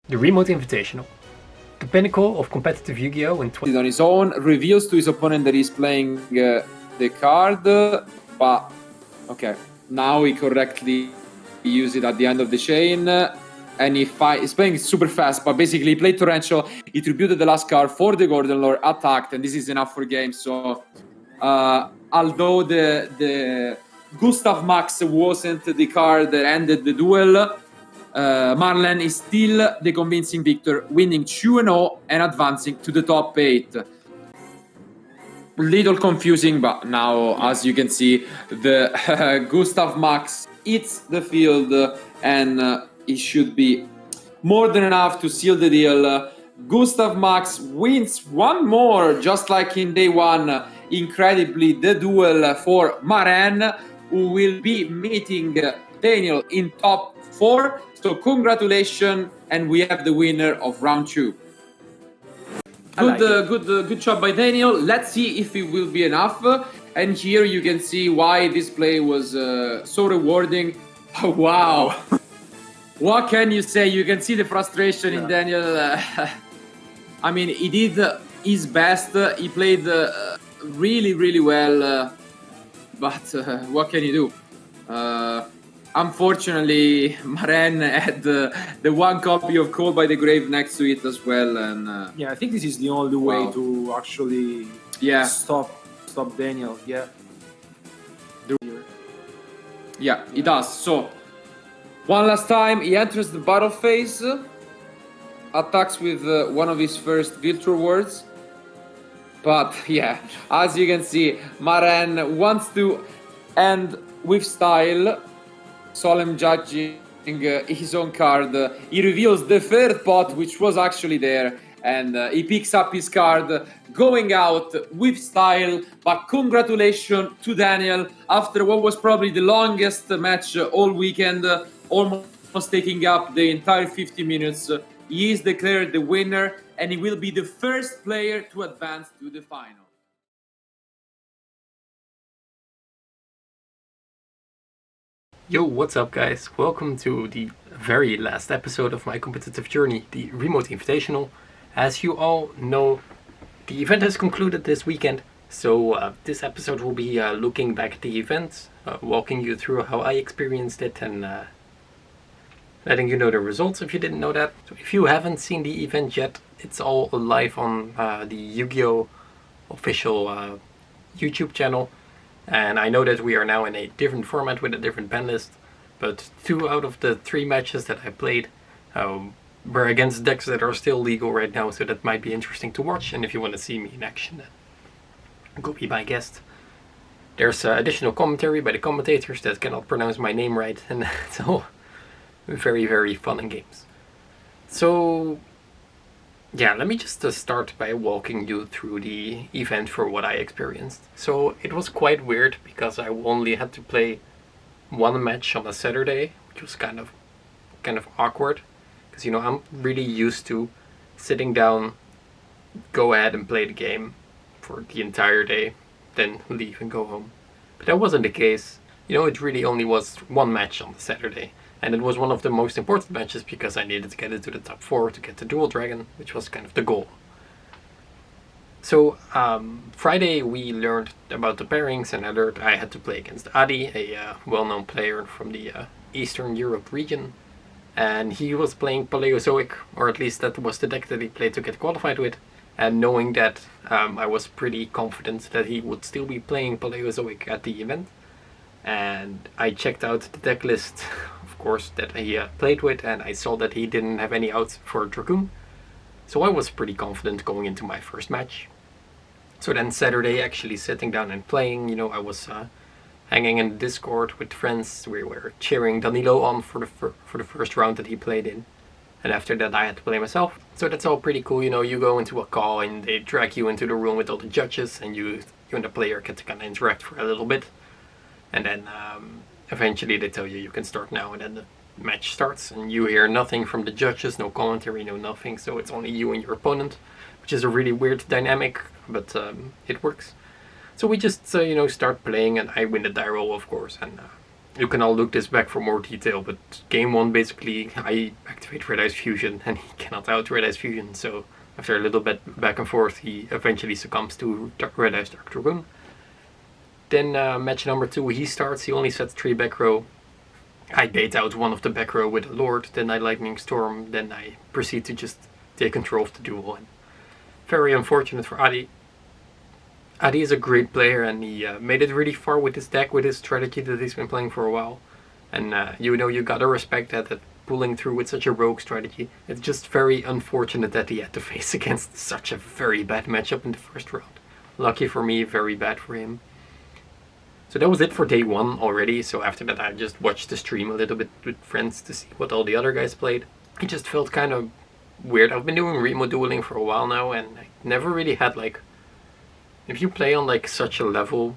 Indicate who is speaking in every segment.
Speaker 1: The Remote Invitational, the pinnacle of competitive Yu-Gi-Oh!
Speaker 2: On his own, reveals to his opponent that he's playing the card, but okay, now he correctly used it at the end of the chain, and he's playing super fast, but basically he played Torrential, he tributed the last card for the Gordon Lord, attacked, and this is enough for game. So although the Gustav Max wasn't the card that ended the duel, Marlen is still the convincing victor, winning 2-0 and advancing to the top 8. Little confusing, but now, as you can see, the Gustav Max hits the field, and it should be more than enough to seal the deal. Gustav Max wins one more, just like in day one. Incredibly, the duel for Maren, who will be meeting Daniel in top 4. So congratulations, and we have the winner of round 2. Good job by Daniel. Let's see if it will be enough. And here you can see why this play was so rewarding. Oh, wow. What can you say? You can see the frustration in Daniel. I mean, he did his best. He played really, really well. But what can you do? Unfortunately, Maren had the one copy of Call by the Grave next to it as well, and
Speaker 3: yeah, I think this is the only way to actually stop Daniel.
Speaker 2: Yeah, he does. So one last time, he enters the battle phase, attacks with one of his first Virtual Words. But yeah, as you can see, Maren wants to end with style. Solemn judging his own card. He reveals the third pot, which was actually there, and he picks up his card, going out with style. But congratulations to Daniel, after what was probably the longest match all weekend, almost taking up the entire 50 minutes. He is declared the winner, and he will be the first player to advance to the final.
Speaker 1: Yo, what's up guys? Welcome to the very last episode of my competitive journey, the Remote Invitational. As you all know, the event has concluded this weekend, so this episode will be looking back at the event, walking you through how I experienced it, and letting you know the results if you didn't know that. So if you haven't seen the event yet, it's all live on the Yu-Gi-Oh! Official YouTube channel. And I know that we are now in a different format with a different ban list, but 2 out of the 3 matches that I played were against decks that are still legal right now, so that might be interesting to watch. And if you want to see me in action, then go be my guest. There's additional commentary by the commentators that cannot pronounce my name right, and it's all very, very fun and games. So yeah, let me just start by walking you through the event for what I experienced. So it was quite weird because I only had to play one match on a Saturday, which was kind of awkward, because you know, I'm really used to sitting down, go ahead and play the game for the entire day, then leave and go home. But that wasn't the case. You know, it really only was one match on the Saturday. And it was one of the most important matches because I needed to get into the top 4 to get the Dual Dragon, which was kind of the goal. So Friday we learned about the pairings, and I learned I had to play against Adi, a well-known player from the Eastern Europe region. And he was playing Paleozoic, or at least that was the deck that he played to get qualified with. And knowing that, I was pretty confident that he would still be playing Paleozoic at the event. And I checked out the deck list, of course, that he played with, and I saw that he didn't have any outs for Dragoon. So I was pretty confident going into my first match. So then Saturday, actually sitting down and playing, you know, I was hanging in Discord with friends. We were cheering Danilo on for the first round that he played in. And after that I had to play myself. So that's all pretty cool, you know, you go into a call and they drag you into the room with all the judges, and you and the player get to kind of interact for a little bit. And then eventually they tell you can start now, and then the match starts and you hear nothing from the judges, no commentary, no nothing, so it's only you and your opponent, which is a really weird dynamic, but it works. So we just you know, start playing, and I win the die roll, of course, and You can all look this back for more detail, but game 1 basically I activate Red Eyes Fusion and he cannot out Red Eyes Fusion, so after a little bit back and forth he eventually succumbs to Red Eyes Dark Dragoon. Then match number 2 he starts, he only sets 3 back row. I bait out one of the back row with a Lord, then I Lightning Storm, then I proceed to just take control of the duel. And very unfortunate for Adi. Adi is a great player and he made it really far with his deck, with his strategy that he's been playing for a while. And you know, you gotta respect that pulling through with such a rogue strategy. It's just very unfortunate that he had to face against such a very bad matchup in the first round. Lucky for me, very bad for him. So that was it for day 1 already, so after that I just watched the stream a little bit with friends to see what all the other guys played. It just felt kind of weird. I've been doing remote dueling for a while now and I never really had like... If you play on like such a level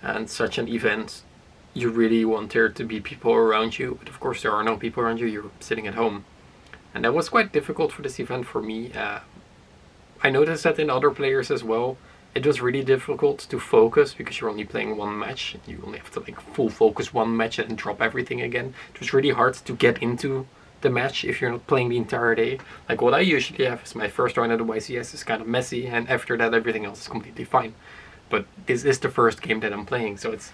Speaker 1: and such an event, you really want there to be people around you, but of course there are no people around you, you're sitting at home. And that was quite difficult for this event for me. I noticed that in other players as well. It was really difficult to focus because you're only playing one match. You only have to like full focus one match and drop everything again. It was really hard to get into the match if you're not playing the entire day. Like what I usually have is my first round at the YCS is kind of messy and after that everything else is completely fine. But this is the first game that I'm playing, so it's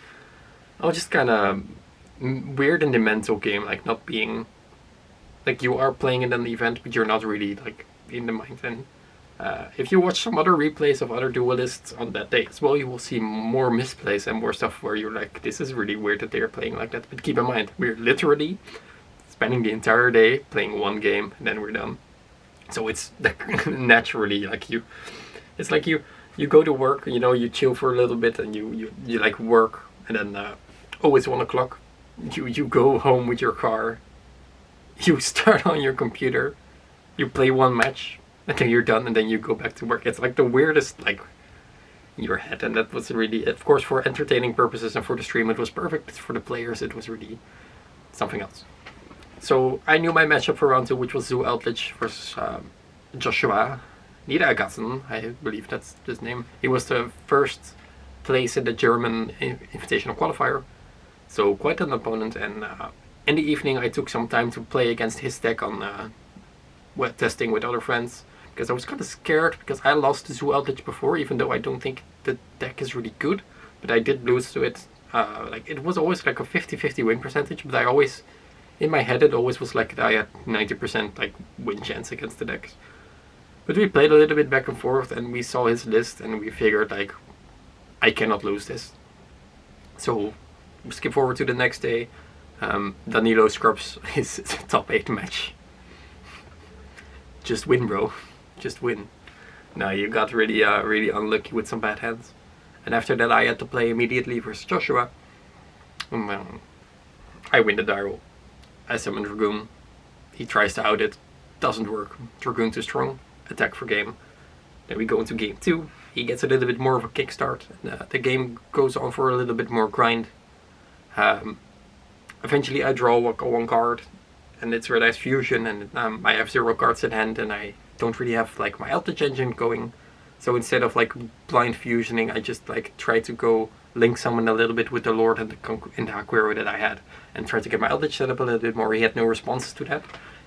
Speaker 1: just kind of weird in the mental game, like not being... Like you are playing in an event but you're not really like in the mind. And if you watch some other replays of other duelists on that day as well, you will see more misplays and more stuff where you're like, this is really weird that they're playing like that. But keep in mind, we're literally spending the entire day playing one game and then we're done. So it's like, naturally like it's like you go to work, you know, you chill for a little bit and you like work and then oh, it's 1 o'clock. You go home with your car, you start on your computer, you play one match and then you're done and then you go back to work. It's like the weirdest like in your head, and that was really, of course for entertaining purposes and for the stream it was perfect, but for the players it was really something else. So I knew my matchup for round 2, which was Zoo Eldritch versus Joshua Niedergassen, I believe that's his name. He was the first place in the German Invitational Qualifier, so quite an opponent. And in the evening I took some time to play against his deck on web testing with other friends, because I was kind of scared because I lost to Zoo Eldritch before, even though I don't think the deck is really good, but I did lose to it. Like it was always like a 50-50 win percentage, but I always... In my head it always was like I had 90% like win chance against the decks. But we played a little bit back and forth and we saw his list and we figured like, I cannot lose this. So skip forward to the next day. Danilo scrubs his top 8 match. Just win, bro. Just win. No, you got really really unlucky with some bad hands. And after that I had to play immediately versus Joshua. I win the die roll. I summon Dragoon. He tries to out it. Doesn't work. Dragoon too strong. Attack for game. Then we go into game 2. He gets a little bit more of a kickstart. And, the game goes on for a little bit more grind. Eventually I draw one card. And it's Red Eyes Fusion. And I have 0 cards in hand. And I don't really have like my Eldritch engine going. So instead of like blind fusioning, I just like try to go link summon a little bit with the Lord and the Aquero that I had, and try to get my Eldritch set up a little bit more. He had no responses to that,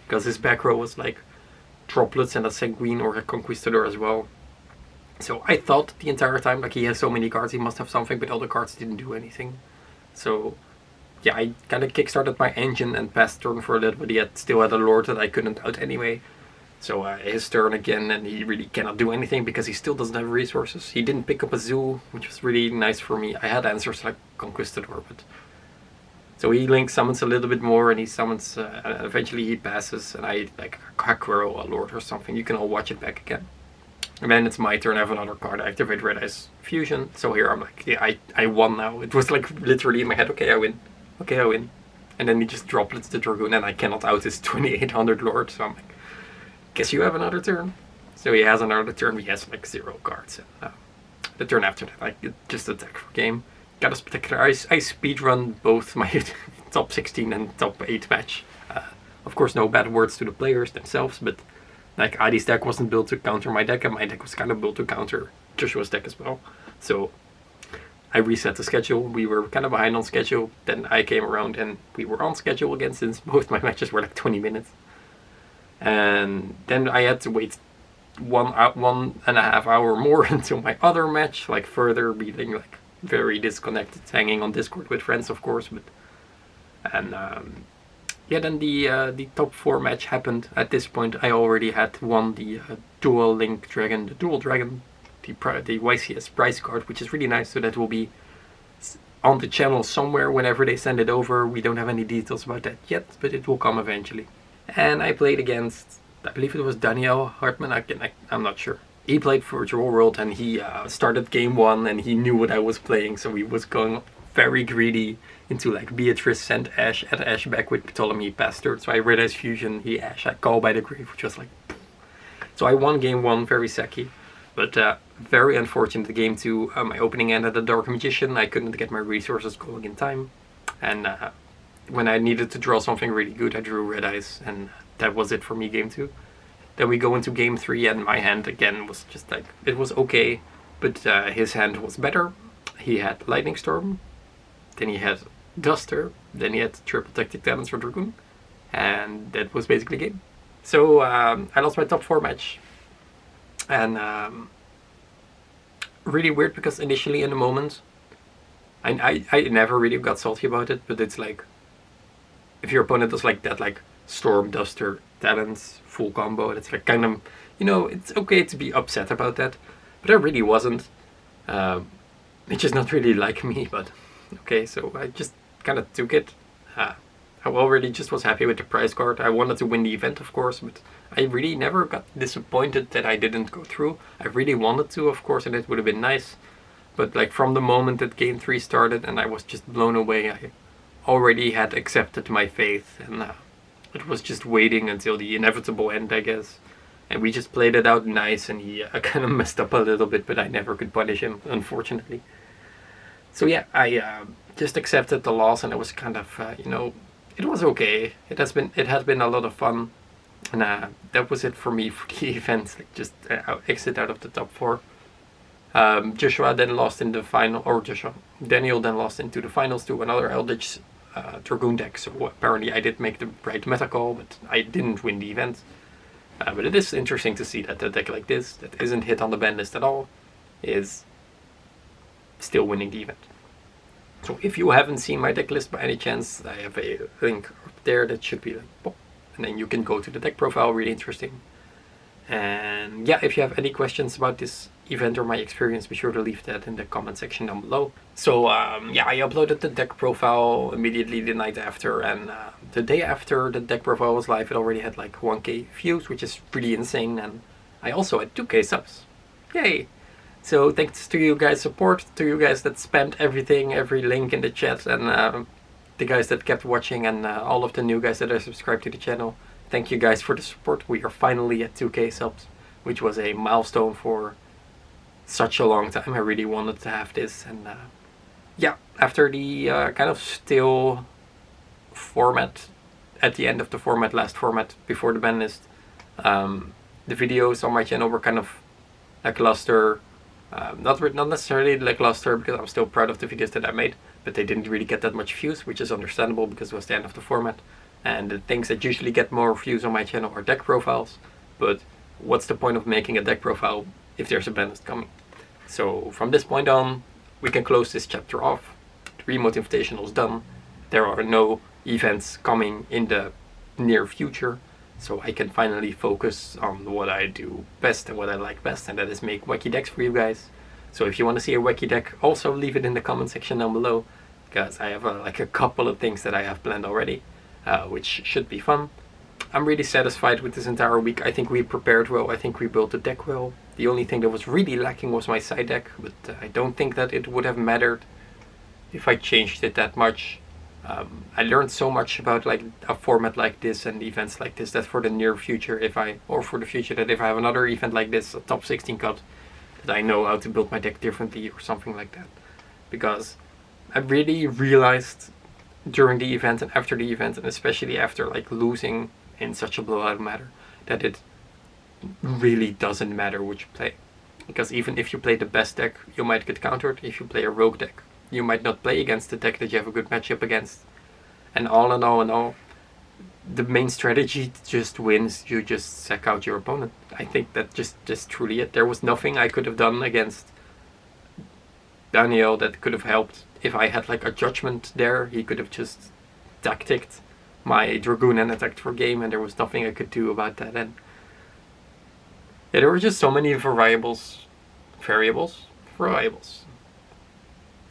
Speaker 1: because his back row was like droplets and a Sanguine or a Conquistador as well. So I thought the entire time, like he has so many cards, he must have something, but all the cards didn't do anything. So yeah, I kind of kickstarted my engine and passed turn for a little bit. He still had a Lord that I couldn't out anyway. So his turn again, and he really cannot do anything because he still doesn't have resources. He didn't pick up a Zoo, which was really nice for me. I had answers like Conquistador, but... So he link summons a little bit more, and he summons, eventually he passes, and I like Aquero, a Lord or something. You can all watch it back again. And then it's my turn, I have another card, I activate Red Eyes Fusion. So here I'm like, yeah, I won now. It was like literally in my head, okay, I win. Okay, I win. And then he just droplets the Dragoon, and I cannot out his 2800 Lord, so I'm like, guess you have another turn. So he has another turn, he has like 0 cards. And the turn after that, like just attack for game. Got a spectacular, I speedrun both my top 16 and top 8 match. Of course no bad words to the players themselves, but like Adi's deck wasn't built to counter my deck, and my deck was kind of built to counter Joshua's deck as well. So I reset the schedule. We were kind of behind on schedule. Then I came around and we were on schedule again, since both my matches were like 20 minutes. And then I had to wait 1.5 hours more until my other match, like further being like very disconnected, hanging on Discord with friends, of course. But yeah, then the top 4 match happened. At this point, I already had won the Dual Link Dragon, the Dual Dragon, the YCS prize card, which is really nice. So that will be on the channel somewhere whenever they send it over. We don't have any details about that yet, but it will come eventually. And I played against, I believe it was Daniel Hartman. I'm not sure. He played for Virtual World, and he started game 1, and he knew what I was playing, so he was going very greedy into like Beatrice sent Ashe, at Ashe back with Ptolemy Bastard. So I Red Ice Fusion, he Ashe, I Call by the Grave, which was like... So I won game 1 very sacky, but very unfortunate game 2. My opening end at the Dark Magician, I couldn't get my resources going in time, and when I needed to draw something really good, I drew Red Ice, and that was it for me game 2. Then we go into game 3, and my hand again was just like, it was okay, but his hand was better. He had Lightning Storm, then he had Duster, then he had Triple Tactic Talents for Dragoon, and that was basically game. So I lost my top 4 match, and really weird, because initially in the moment, I never really got salty about it, but it's like, if your opponent does like that, like Storm, Duster, Talents, full combo, it's like kind of, you know, it's okay to be upset about that, but I really wasn't. It's just not really like me, but okay, so I just kind of took it. I already just was happy with the prize card. I wanted to win the event, of course, but I really never got disappointed that I didn't go through. I really wanted to, of course, and it would have been nice, but like from the moment that game 3 started and I was just blown away, I already had accepted my faith, and it was just waiting until the inevitable end, I guess. And we just played it out nice, and he kind of messed up a little bit, but I never could punish him, unfortunately. So yeah, I just accepted the loss, and it was kind of, you know, it was okay. It has been a lot of fun, and that was it for me for the event. Like just exit out of the top 4. Joshua then lost in the final, or Daniel then lost into the finals to another Eldritch Dragoon deck, so apparently I did make the right meta call, but I didn't win the event. But it is interesting to see that a deck like this, that isn't hit on the ban list at all, is still winning the event. So if you haven't seen my deck list by any chance, I have a link up there that should be like pop, and then you can go to the deck profile, really interesting. And yeah, if you have any questions about this event or my experience, be sure to leave that in the comment section down below. So yeah, I uploaded the deck profile immediately the night after, and the day after the deck profile was live, it already had like 1k views, which is pretty insane, and I also had 2k subs. Yay! So thanks to you guys' support, to you guys that spammed everything, every link in the chat, and the guys that kept watching, and all of the new guys that are subscribed to the channel. Thank you guys for the support. We are finally at 2k subs, which was a milestone for such a long time. I really wanted to have this, and yeah, after the kind of still format, at the end of the format, last format before the ban list, the videos on my channel were kind of lackluster. Not necessarily lackluster, because I'm still proud of the videos that I made, but they didn't really get that much views, which is understandable because it was the end of the format. And the things that usually get more views on my channel are deck profiles, but what's the point of making a deck profile if there's a ban list coming? So from this point on, we can close this chapter off. The Remote Invitational is done. There are no events coming in the near future, so I can finally focus on what I do best and what I like best, and that is make wacky decks for you guys. So if you want to see a wacky deck, also leave it in the comment section down below, because I have like a couple of things that I have planned already, which should be fun. I'm really satisfied with this entire week. I think we prepared well. I think we built the deck well. The only thing that was really lacking was my side deck, but I don't think that it would have mattered if I changed it that much. I learned so much about like a format like this and events like this, that for the near future, for the future, that if I have another event like this, a top 16 cut, that I know how to build my deck differently or something like that. Because I really realized during the event and after the event, and especially after like losing in such a blowout matter, that it really doesn't matter which you play. Because even if you play the best deck, you might get countered. If you play a rogue deck, you might not play against the deck that you have a good matchup against. And all in all, the main strategy just wins. You just sack out your opponent. I think that just truly it. There was nothing I could have done against Daniel that could have helped. If I had like a judgment there, he could have just tacticked my Dragoon and attacked for game, and there was nothing I could do about that. And yeah, there were just so many variables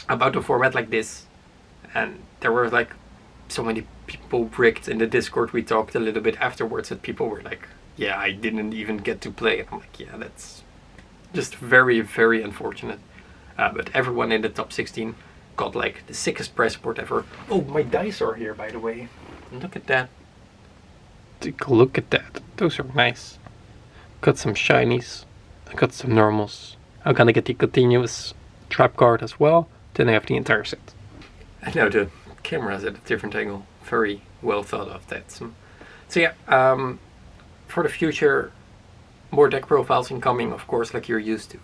Speaker 1: about a format like this, and there were like so many people bricked in the Discord. We talked a little bit afterwards that people were like, yeah, I didn't even get to play. And I'm like, yeah, that's just very, very unfortunate. But everyone in the top 16 got like the sickest prize support ever. Oh, my dice are here, by the way. Look at that. Take a look at that. Those are nice. Got some shinies. I got some normals. I'm gonna get the continuous trap card as well. Then I have the entire set. I know the camera's at a different angle. Very well thought of that. So yeah, for the future, more deck profiles incoming, of course, like you're used to.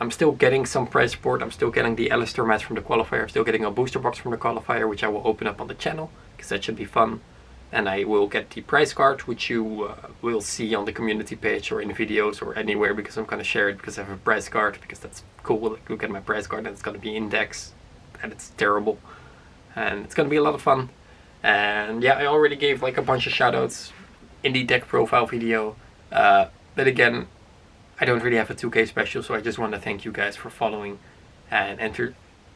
Speaker 1: I'm still getting some prize support. I'm still getting the Alistair mats from the qualifier. I'm still getting a booster box from the qualifier, which I will open up on the channel, because that should be fun. And I will get the prize card, which you will see on the community page or in videos or anywhere, because I'm going to share it because I have a prize card, because that's cool. Like, look at my prize card, and it's going to be index, and it's terrible. And it's going to be a lot of fun. And yeah, I already gave like a bunch of shoutouts in the deck profile video. But again, I don't really have a 2K special, so I just want to thank you guys for following and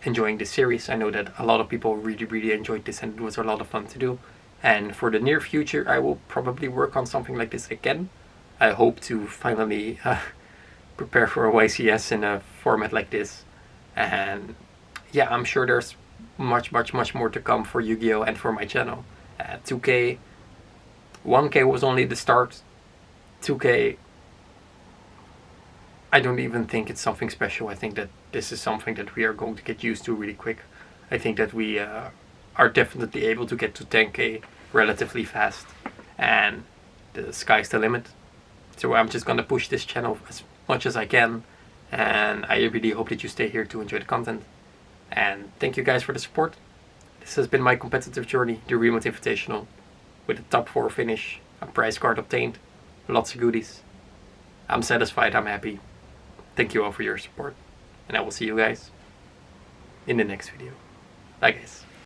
Speaker 1: enjoying this series. I know that a lot of people really, really enjoyed this, and it was a lot of fun to do. And for the near future, I will probably work on something like this again. I hope to finally prepare for a YCS in a format like this. And yeah, I'm sure there's much more to come for Yu-Gi-Oh! And for my channel. 2K, 1K was only the start. 2K, I don't even think it's something special. I think that this is something that we are going to get used to really quick. I think that we are definitely able to get to 10K relatively fast, and the sky's the limit. So I'm just gonna push this channel as much as I can, and I really hope that you stay here to enjoy the content. And thank you guys for the support. This has been my competitive journey, the Remote Invitational, with a top 4 finish, a prize card obtained, lots of goodies. I'm satisfied, I'm happy. Thank you all for your support, and I will see you guys in the next video. Bye guys.